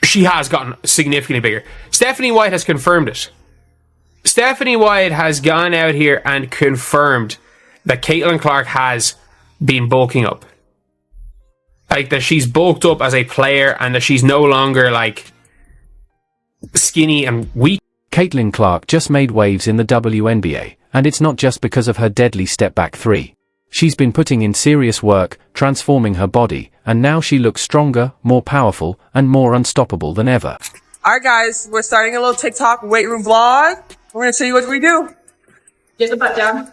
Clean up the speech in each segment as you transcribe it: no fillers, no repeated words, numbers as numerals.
she has gotten significantly bigger. Stephanie White has confirmed it. Stephanie White has gone out here and confirmed that Caitlin Clark has been bulking up. Like, that she's bulked up as a player and that she's no longer, like, skinny and weak. Caitlin Clark just made waves in the WNBA, and it's not just because of her deadly step-back three. She's been putting in serious work, transforming her body, and now she looks stronger, more powerful, and more unstoppable than ever. Alright guys, we're starting a little TikTok weight room vlog. We're gonna show you what we do. Get the butt down.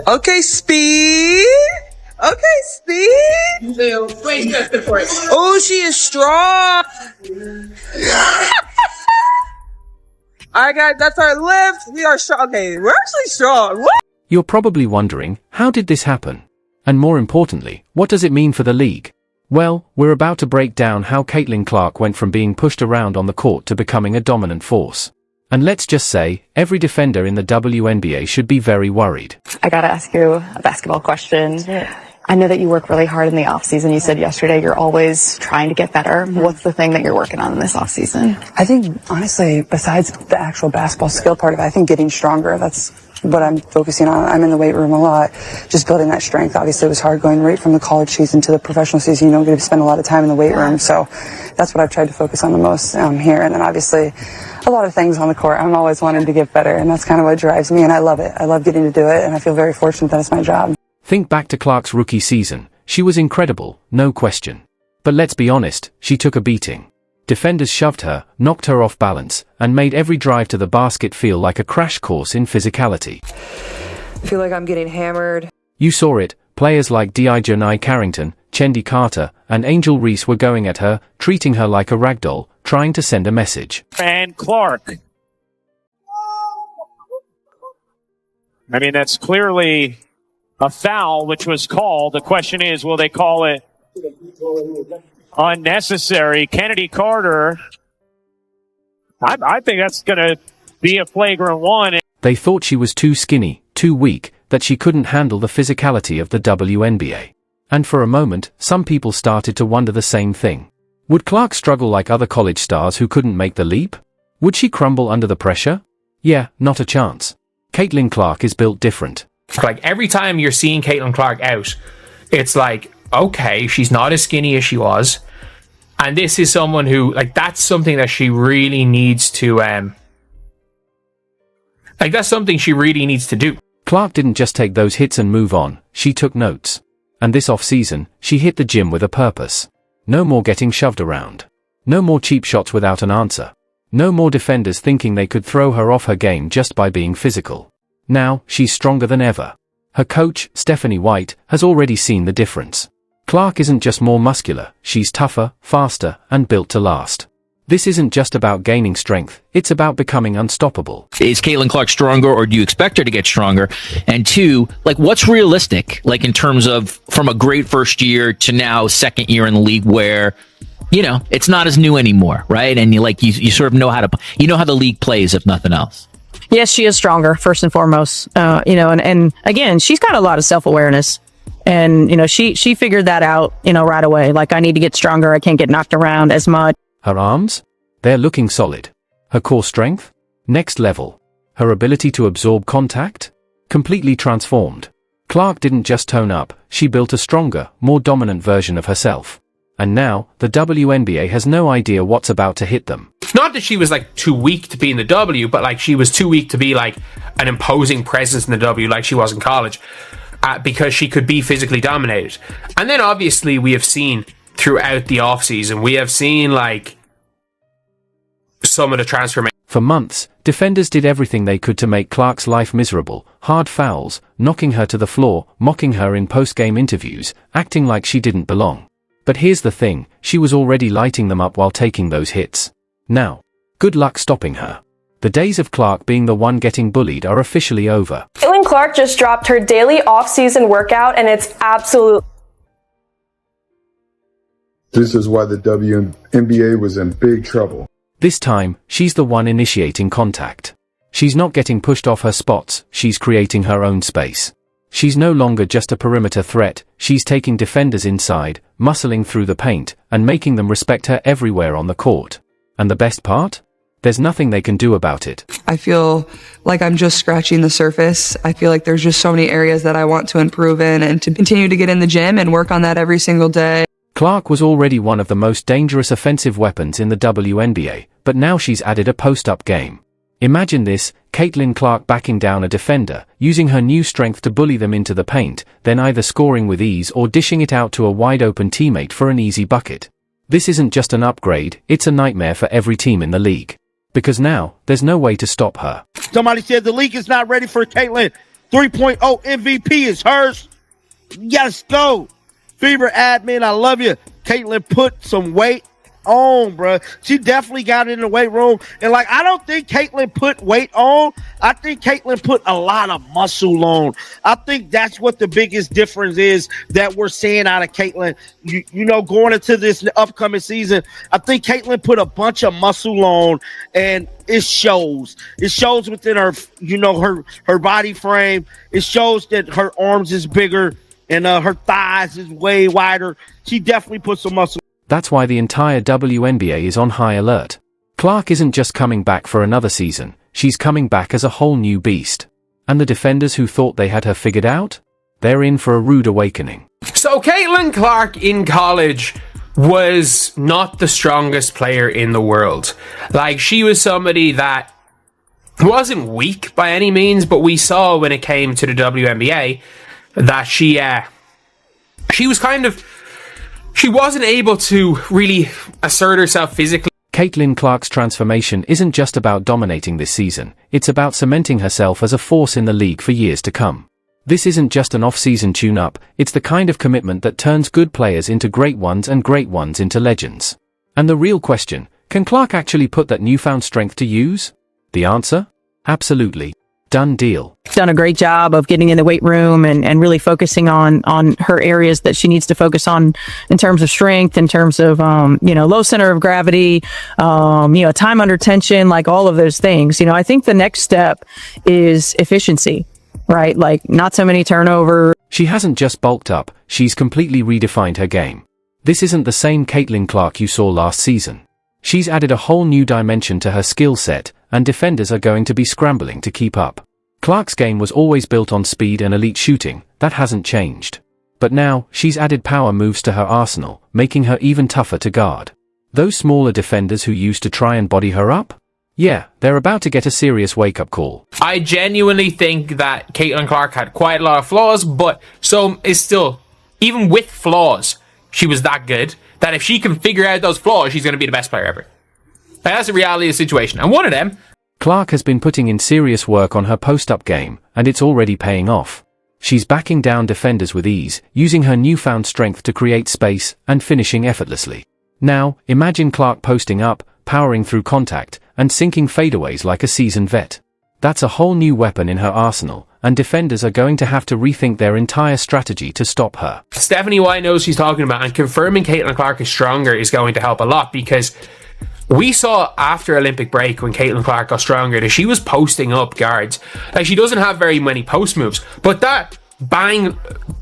Okay, speed. Okay, speed. Wait, good for it. Oh, she is strong. Alright guys, that's our lift. We are strong. Okay, we're actually strong. What? You're probably wondering, how did this happen? And more importantly, what does it mean for the league? Well, we're about to break down how Caitlin Clark went from being pushed around on the court to becoming a dominant force. And let's just say, every defender in the WNBA should be very worried. I gotta ask you a basketball question. I know that you work really hard in the off-season. You said yesterday you're always trying to get better. What's the thing that you're working on in this off-season? I think, honestly, besides the actual basketball skill part of it, I think getting stronger, that's what I'm focusing on. I'm in the weight room a lot, just building that strength. Obviously, it was hard going right from the college season to the professional season. You don't get to spend a lot of time in the weight room, so that's what I've tried to focus on the most here. And then obviously, a lot of things on the court. I'm always wanting to get better, and that's kind of what drives me, and I love it. I love getting to do it, and I feel very fortunate that it's my job. Think back to Clark's rookie season. She was incredible, no question. But let's be honest, she took a beating. Defenders shoved her, knocked her off balance, and made every drive to the basket feel like a crash course in physicality. I feel like I'm getting hammered. You saw it. Players like Janai Carrington, Chendi Carter, and Angel Reese were going at her, treating her like a ragdoll, trying to send a message. And Clark. I mean, that's clearly a foul, which was called. The question is, will they call it unnecessary? Kennedy Carter, I think that's going to be a flagrant one. They thought she was too skinny, too weak, that she couldn't handle the physicality of the WNBA. And for a moment, some people started to wonder the same thing. Would Clark struggle like other college stars who couldn't make the leap? Would she crumble under the pressure? Yeah, not a chance. Caitlin Clark is built different. Like, every time you're seeing Caitlin Clark out, it's like, okay, she's not as skinny as she was. And this is someone who, like, that's something that she really needs to, that's something she really needs to do. Clark didn't just take those hits and move on, she took notes. And this off-season, she hit the gym with a purpose. No more getting shoved around. No more cheap shots without an answer. No more defenders thinking they could throw her off her game just by being physical. Now, she's stronger than ever. Her coach, Stephanie White, has already seen the difference. Clark isn't just more muscular, she's tougher, faster, and built to last. This isn't just about gaining strength, it's about becoming unstoppable. Is Caitlin Clark stronger, or do you expect her to get stronger? And two, like, what's realistic, like, in terms of from a great first year to now second year in the league where, you know, it's not as new anymore, right? And you sort of know how the league plays, if nothing else. Yes, she is stronger, first and foremost. And again, she's got a lot of self-awareness. And, she figured that out, right away. Like, I need to get stronger. I can't get knocked around as much. Her arms? They're looking solid. Her core strength? Next level. Her ability to absorb contact? Completely transformed. Clark didn't just tone up, she built a stronger, more dominant version of herself. And now, the WNBA has no idea what's about to hit them. Not that she was, like, too weak to be in the W, but, like, she was too weak to be, like, an imposing presence in the W like she was in college, because she could be physically dominated. And then, obviously, we have seen throughout the offseason, we have seen, like, some of the transformation. For months, defenders did everything they could to make Clark's life miserable. Hard fouls, knocking her to the floor, mocking her in post-game interviews, acting like she didn't belong. But here's the thing, she was already lighting them up while taking those hits. Now, good luck stopping her. The days of Clark being the one getting bullied are officially over. Caitlin Clark just dropped her daily off-season workout, and it's absolute. This is why the WNBA was in big trouble. This time, she's the one initiating contact. She's not getting pushed off her spots, she's creating her own space. She's no longer just a perimeter threat, she's taking defenders inside, muscling through the paint, and making them respect her everywhere on the court. And the best part? There's nothing they can do about it. I feel like I'm just scratching the surface. I feel like there's just so many areas that I want to improve in and to continue to get in the gym and work on that every single day. Clark was already one of the most dangerous offensive weapons in the WNBA, but now she's added a post-up game. Imagine this, Caitlin Clark backing down a defender, using her new strength to bully them into the paint, then either scoring with ease or dishing it out to a wide-open teammate for an easy bucket. This isn't just an upgrade, it's a nightmare for every team in the league. Because now, there's no way to stop her. Somebody said the league is not ready for Caitlin. 3.0 MVP is hers. Yes, go. Fever admin, I love you. Caitlin put some weight on, bro. She definitely got in the weight room. And, like, I don't think Caitlin put weight on. I think Caitlin put a lot of muscle on. I think that's what the biggest difference is that we're seeing out of Caitlin. You know, going into this upcoming season, I think Caitlin put a bunch of muscle on, and it shows. It shows within her, you know, her body frame. It shows that her arms is bigger and her thighs is way wider. She definitely put some muscle. That's why the entire WNBA is on high alert. Clark isn't just coming back for another season, she's coming back as a whole new beast. And the defenders who thought they had her figured out? They're in for a rude awakening. So Caitlin Clark in college was not the strongest player in the world. Like, she was somebody that wasn't weak by any means, but we saw when it came to the WNBA that she was kind of, she wasn't able to really assert herself physically. Caitlin Clark's transformation isn't just about dominating this season, it's about cementing herself as a force in the league for years to come. This isn't just an off-season tune-up, it's the kind of commitment that turns good players into great ones and great ones into legends. And the real question, can Clark actually put that newfound strength to use? The answer? Absolutely. Done deal. Done a great job of getting in the weight room and really focusing on her areas that she needs to focus on in terms of strength, in terms of, low center of gravity, time under tension, like all of those things. I think the next step is efficiency, right? Like, not so many turnovers. She hasn't just bulked up, she's completely redefined her game. This isn't the same Caitlin Clark you saw last season. She's added a whole new dimension to her skill set, and defenders are going to be scrambling to keep up. Clark's game was always built on speed and elite shooting, that hasn't changed. But now, she's added power moves to her arsenal, making her even tougher to guard. Those smaller defenders who used to try and body her up? Yeah, they're about to get a serious wake-up call. I genuinely think that Caitlin Clark had quite a lot of flaws, but so is still, even with flaws, she was that good that if she can figure out those flaws, she's going to be the best player ever. That's the reality of the situation. And one of them, Clark has been putting in serious work on her post-up game, and it's already paying off. She's backing down defenders with ease, using her newfound strength to create space, and finishing effortlessly. Now, imagine Clark posting up, powering through contact, and sinking fadeaways like a seasoned vet. That's a whole new weapon in her arsenal, and defenders are going to have to rethink their entire strategy to ststop her. Stephanie White knows what she's talking about, and confirming Caitlin Clark is stronger is going to help a lot, because we saw after Olympic break when Caitlin Clark got stronger that she was posting up guards. Like, she doesn't have very many post moves, but that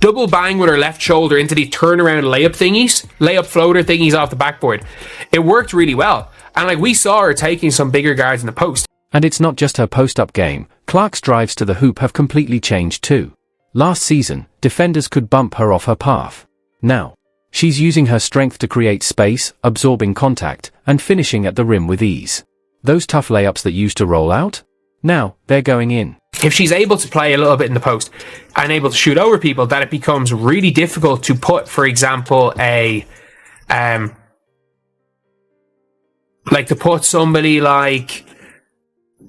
double bang with her left shoulder into the turnaround layup floater thingies off the backboard, it worked really well. And like, we saw her taking some bigger guards in the post. And it's not just her post-up game, Clark's drives to the hoop have completely changed too. Last season, defenders could bump her off her path. Now, she's using her strength to create space, absorbing contact, and finishing at the rim with ease. Those tough layups that used to roll out? Now, they're going in. If she's able to play a little bit in the post and able to shoot over people, that it becomes really difficult to put, for example, to put somebody like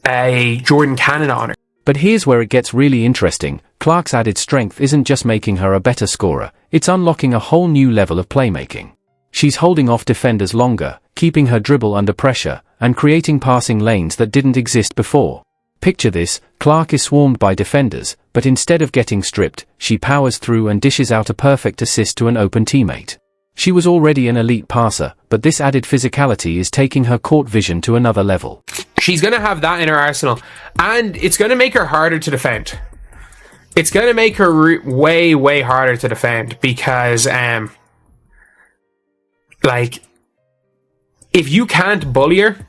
a Jordan Cannon on her. But here's where it gets really interesting. Clark's added strength isn't just making her a better scorer, it's unlocking a whole new level of playmaking. She's holding off defenders longer, keeping her dribble under pressure, and creating passing lanes that didn't exist before. Picture this, Clark is swarmed by defenders, but instead of getting stripped, she powers through and dishes out a perfect assist to an open teammate. She was already an elite passer, but this added physicality is taking her court vision to another level. She's going to have that in her arsenal, and it's going to make her harder to defend. it's going to make her way, way harder to defend because, like, if you can't bully her,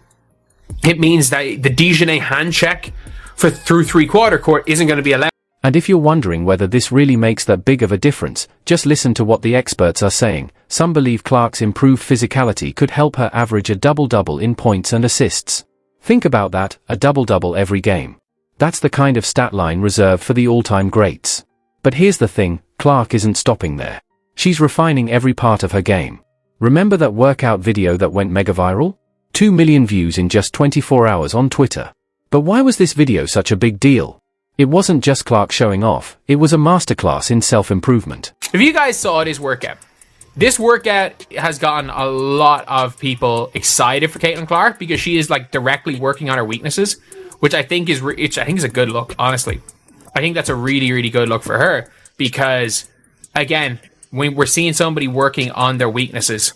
it means that the Dijonais hand check through three-quarter court isn't going to be allowed. And if you're wondering whether this really makes that big of a difference, just listen to what the experts are saying. Some believe Clark's improved physicality could help her average a double-double in points and assists. Think about that, a double-double every game. That's the kind of stat line reserved for the all-time greats. But here's the thing, Clark isn't stopping there. She's refining every part of her game. Remember that workout video that went mega viral? 2 million views in just 24 hours on Twitter. But why was this video such a big deal? It wasn't just Clark showing off, it was a masterclass in self-improvement. If you guys saw this workout has gotten a lot of people excited for Caitlin Clark because she is like directly working on her weaknesses, which I think is a good look, honestly. I think that's a really, really good look for her because, again, when we're seeing somebody working on their weaknesses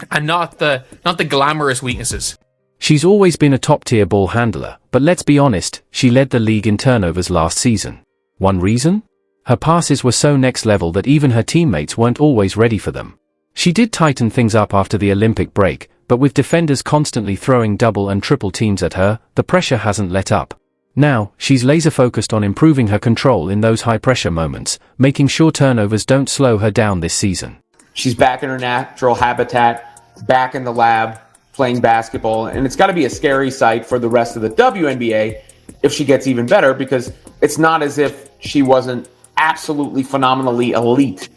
and not the glamorous weaknesses. She's always been a top-tier ball handler, but let's be honest, she led the league in turnovers last season. One reason? Her passes were so next level that even her teammates weren't always ready for them. She did tighten things up after the Olympic break, but with defenders constantly throwing double and triple teams at her, the pressure hasn't let up. Now, she's laser-focused on improving her control in those high-pressure moments, making sure turnovers don't slow her down this season. She's back in her natural habitat, back in the lab, playing basketball, and it's got to be a scary sight for the rest of the WNBA if she gets even better, because it's not as if she wasn't absolutely phenomenally elite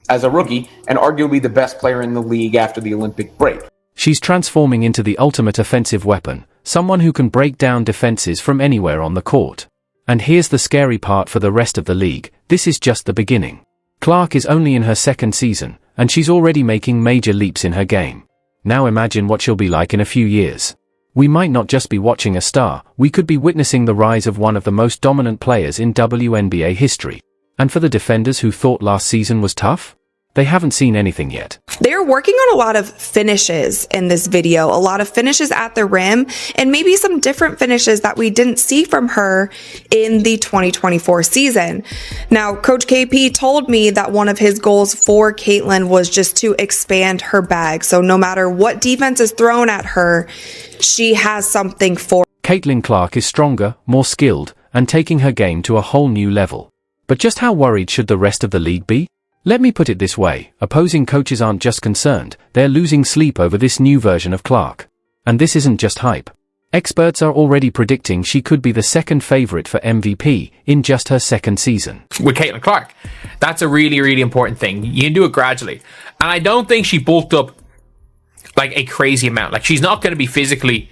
as a rookie and arguably the best player in the league after the Olympic break. She's transforming into the ultimate offensive weapon, someone who can break down defenses from anywhere on the court. And here's the scary part for the rest of the league, this is just the beginning. Clark is only in her second season, and she's already making major leaps in her game. Now imagine what she'll be like in a few years. We might not just be watching a star, we could be witnessing the rise of one of the most dominant players in WNBA history. And for the defenders who thought last season was tough, they haven't seen anything yet. They're working on a lot of finishes in this video, a lot of finishes at the rim, and maybe some different finishes that we didn't see from her in the 2024 season. Now, Coach KP told me that one of his goals for Caitlin was just to expand her bag. So no matter what defense is thrown at her, she has something for. Caitlin Clark is stronger, more skilled, and taking her game to a whole new level. But just how worried should the rest of the league be? Let me put it this way, opposing coaches aren't just concerned, they're losing sleep over this new version of Clark. And this isn't just hype. Experts are already predicting she could be the second favorite for MVP in just her second season. With Caitlin Clark, that's a really, really important thing. You can do it gradually. And I don't think she bulked up like a crazy amount. Like, she's not going to be physically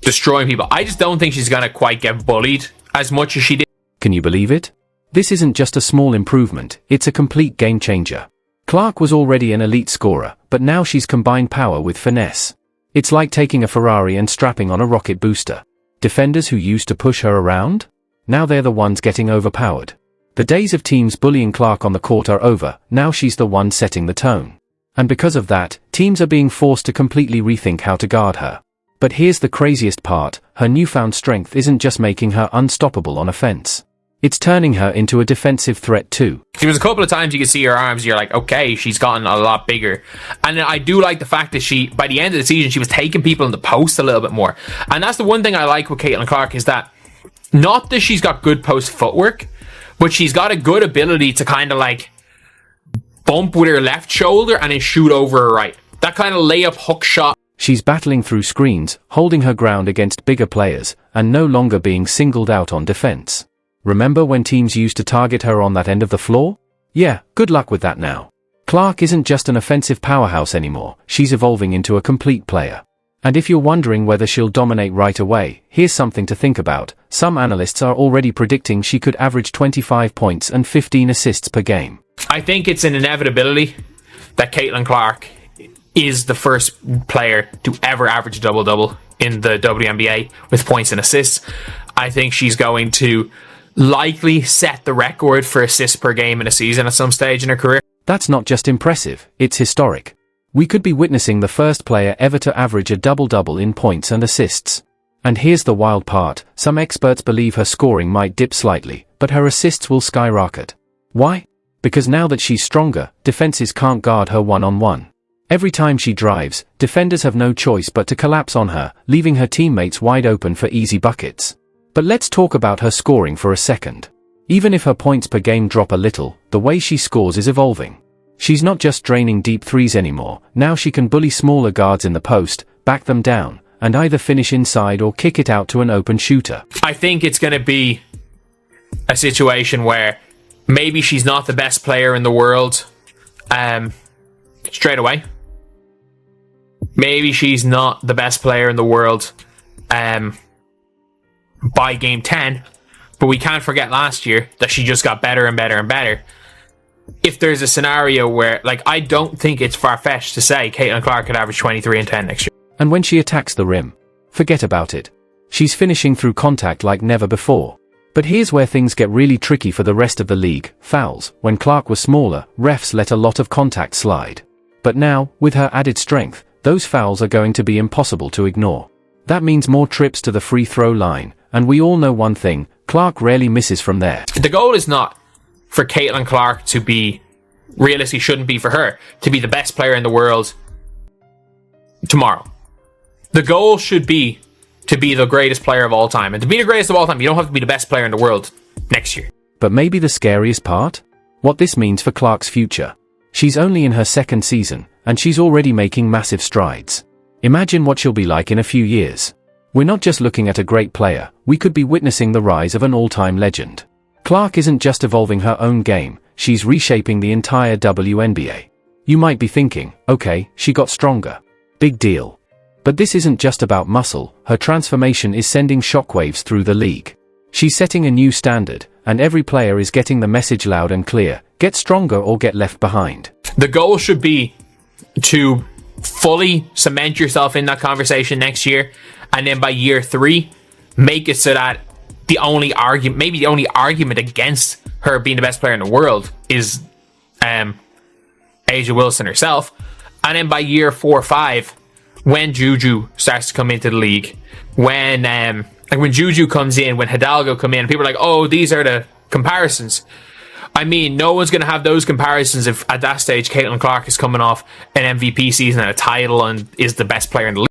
destroying people. I just don't think she's going to quite get bullied as much as she did. Can you believe it? This isn't just a small improvement, it's a complete game changer. Clark was already an elite scorer, but now she's combined power with finesse. It's like taking a Ferrari and strapping on a rocket booster. Defenders who used to push her around? Now they're the ones getting overpowered. The days of teams bullying Clark on the court are over, now she's the one setting the tone. And because of that, teams are being forced to completely rethink how to guard her. But here's the craziest part, her newfound strength isn't just making her unstoppable on offense. It's turning her into a defensive threat too. There was a couple of times you could see her arms, you're like, okay, she's gotten a lot bigger. And I do like the fact that she, by the end of the season, she was taking people in the post a little bit more. And that's the one thing I like with Caitlin Clark is that, not that she's got good post footwork, but she's got a good ability to kind of like bump with her left shoulder and then shoot over her right. That kind of layup hook shot. She's battling through screens, holding her ground against bigger players, and no longer being singled out on defense. Remember when teams used to target her on that end of the floor? Yeah, good luck with that now. Clark isn't just an offensive powerhouse anymore, she's evolving into a complete player. And if you're wondering whether she'll dominate right away, here's something to think about. Some analysts are already predicting she could average 25 points and 15 assists per game. I think it's an inevitability that Caitlin Clark is the first player to ever average a double-double in the WNBA with points and assists. I think she's going to likely set the record for assists per game in a season at some stage in her career. That's not just impressive, it's historic. We could be witnessing the first player ever to average a double-double in points and assists. And here's the wild part, some experts believe her scoring might dip slightly, but her assists will skyrocket. Why? Because now that she's stronger, defenses can't guard her one-on-one. Every time she drives, defenders have no choice but to collapse on her, leaving her teammates wide open for easy buckets. But let's talk about her scoring for a second. Even if her points per game drop a little, the way she scores is evolving. She's not just draining deep threes anymore, now she can bully smaller guards in the post, back them down, and either finish inside or kick it out to an open shooter. I think it's going to be a situation where maybe she's not the best player in the world straight away. Maybe she's not the best player in the world by game 10, but we can't forget last year that she just got better and better and better. If there's a scenario where, like, I don't think it's far-fetched to say Caitlin Clark could average 23 and 10 next year. And when she attacks the rim, forget about it. She's finishing through contact like never before. But here's where things get really tricky for the rest of the league. Fouls. When Clark was smaller, refs let a lot of contact slide. But now, with her added strength, those fouls are going to be impossible to ignore. That means more trips to the free throw line, and we all know one thing, Clark rarely misses from there. The goal is not for Caitlin Clark to be, realistically shouldn't be for her, to be the best player in the world tomorrow. The goal should be to be the greatest player of all time. And to be the greatest of all time, you don't have to be the best player in the world next year. But maybe the scariest part? What this means for Clark's future. She's only in her second season, and she's already making massive strides. Imagine what she'll be like in a few years. We're not just looking at a great player, we could be witnessing the rise of an all-time legend. Clark isn't just evolving her own game, she's reshaping the entire WNBA. You might be thinking, okay, she got stronger. Big deal. But this isn't just about muscle, her transformation is sending shockwaves through the league. She's setting a new standard, and every player is getting the message loud and clear, get stronger or get left behind. The goal should be to fully cement yourself in that conversation next year, and then by year 3, make it so that the only argument against her being the best player in the world is A'ja Wilson herself. And then by year 4 or 5, when Juju starts to come into the league, when Juju comes in, when Hidalgo come in, people are like, oh, these are the comparisons. I mean, no one's going to have those comparisons if at that stage Caitlin Clark is coming off an MVP season and a title and is the best player in the league.